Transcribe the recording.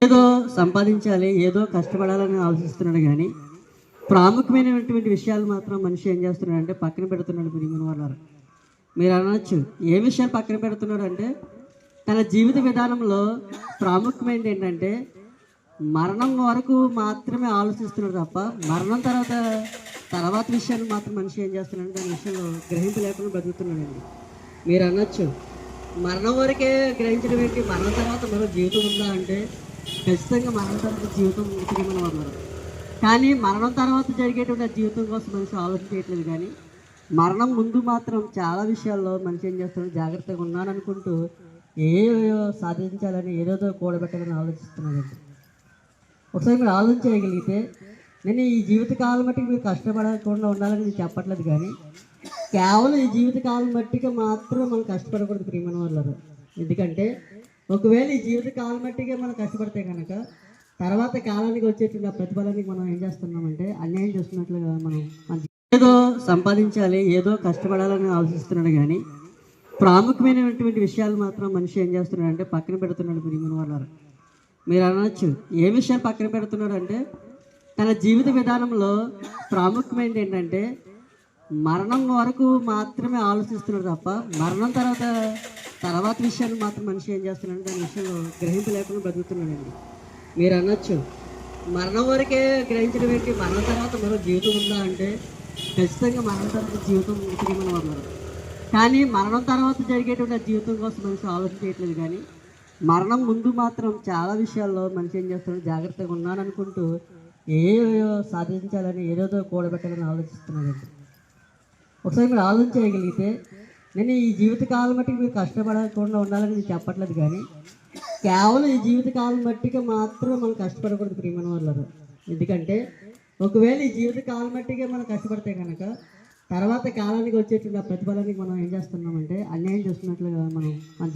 ఏదో సంపాదించాలి, ఏదో కష్టపడాలని ఆలోచిస్తున్నాడు కానీ ప్రాముఖ్యమైనటువంటి విషయాలు మాత్రం మనిషి ఏం చేస్తున్నాడు అంటే పక్కన పెడుతున్నాడు. ప్రియమైన వాళ్ళారా, మీరు అనొచ్చు ఏ విషయాలు పక్కన పెడుతున్నాడు అంటే తన జీవిత విధానంలో ప్రాముఖ్యమైనది ఏంటంటే మరణం వరకు మాత్రమే ఆలోచిస్తున్నాడు తప్ప మరణం తర్వాత విషయాన్ని మాత్రం మనిషి ఏం చేస్తున్నాడు దాని విషయంలో గ్రహింపు లేకుండా బతుకుతున్నాడండి. మీరు అనొచ్చు మరణం వరకే గ్రహించడం ఏంటి, మరణం తర్వాత మరో జీవితం ఉందా అంటే ఖచ్చితంగా మరణం తర్వాత జీవితం ఉంటుంది మనం అన్నారు. కానీ మరణం తర్వాత జరిగేటువంటి జీవితం కోసం మనిషి ఆలోచించట్లేదు. కానీ మరణం ముందు మాత్రం చాలా విషయాల్లో మనిషి ఏం చేస్తున్నాడు, జాగ్రత్తగా ఉన్నాను అనుకుంటూ ఏదో సాధించాలని ఏదేదో కూడబెట్టాలని ఆలోచిస్తున్నాడండి. ఒకసారి మీరు ఆలోచన చేయగలిగితే నేను ఈ జీవితకాలం మట్టికి మీరు కష్టపడకుండా ఉండాలని నేను చెప్పట్లేదు. కానీ కేవలం ఈ జీవితకాలం మట్టికి మాత్రం మనం కష్టపడకూడదు ప్రియమైన వాళ్ళు. ఎందుకంటే ఒకవేళ ఈ జీవితకాలం మట్టిగా మనం కష్టపడితే కనుక తర్వాత కాలానికి వచ్చేటువంటి ప్రతిఫలానికి మనం ఏం చేస్తున్నామంటే అన్యాయం చేస్తున్నట్లుగా మనం ఏదో సంపాదించాలి, ఏదో కష్టపడాలని ఆలోచిస్తున్నాడు. కానీ ప్రాముఖ్యమైనటువంటి విషయాలు మాత్రం మనిషి ఏం చేస్తున్నాడు అంటే పక్కన పెడుతున్నాడు. ప్రియమైన వాళ్ళారా, మీరు అనొచ్చు ఏ విషయాలు పక్కన పెడుతున్నాడు అంటే తన జీవిత విధానంలో ప్రాముఖ్యమైనది ఏంటంటే మరణం వరకు మాత్రమే ఆలోచిస్తున్నాడు తప్ప మరణం తర్వాత విషయాన్ని మాత్రం మనిషి ఏం చేస్తున్నాడు దాని విషయంలో గ్రహింపు లేకుండా బతుకుతున్నాడండి. మీరు అనొచ్చు మరణం వరకే గ్రహించడం ఏంటి, మరణం తర్వాత మరో జీవితం ఉందా అంటే ఖచ్చితంగా మరణం తర్వాత జీవితం ఉంటుంది మనం అన్నారు. కానీ మరణం తర్వాత జరిగేటువంటి జీవితం కోసం మనిషి ఆలోచించట్లేదు. కానీ మరణం ముందు మాత్రం చాలా విషయాల్లో మనిషి ఏం చేస్తున్నాడు, జాగ్రత్తగా ఉన్నాను అనుకుంటూ ఏదో సాధించాలని ఏదేదో కూడబెట్టాలని ఆలోచిస్తున్నాడండి. ఒకసారి మీరు ఆలోచన చేయగలిగితే నేను ఈ జీవితకాలం మట్టికి మీరు కష్టపడకుండా ఉండాలని నేను చెప్పట్లేదు. కానీ కేవలం ఈ జీవితకాలం మట్టికి మాత్రం మనం కష్టపడకూడదు ప్రియమైన వాళ్ళు. ఎందుకంటే ఒకవేళ ఈ జీవితకాలం మట్టిగా మనం కష్టపడితే కనుక తర్వాత కాలానికి వచ్చేటువంటి ప్రతిఫలానికి మనం ఏం చేస్తున్నామంటే అన్యాయం చేస్తున్నట్లుగా మనం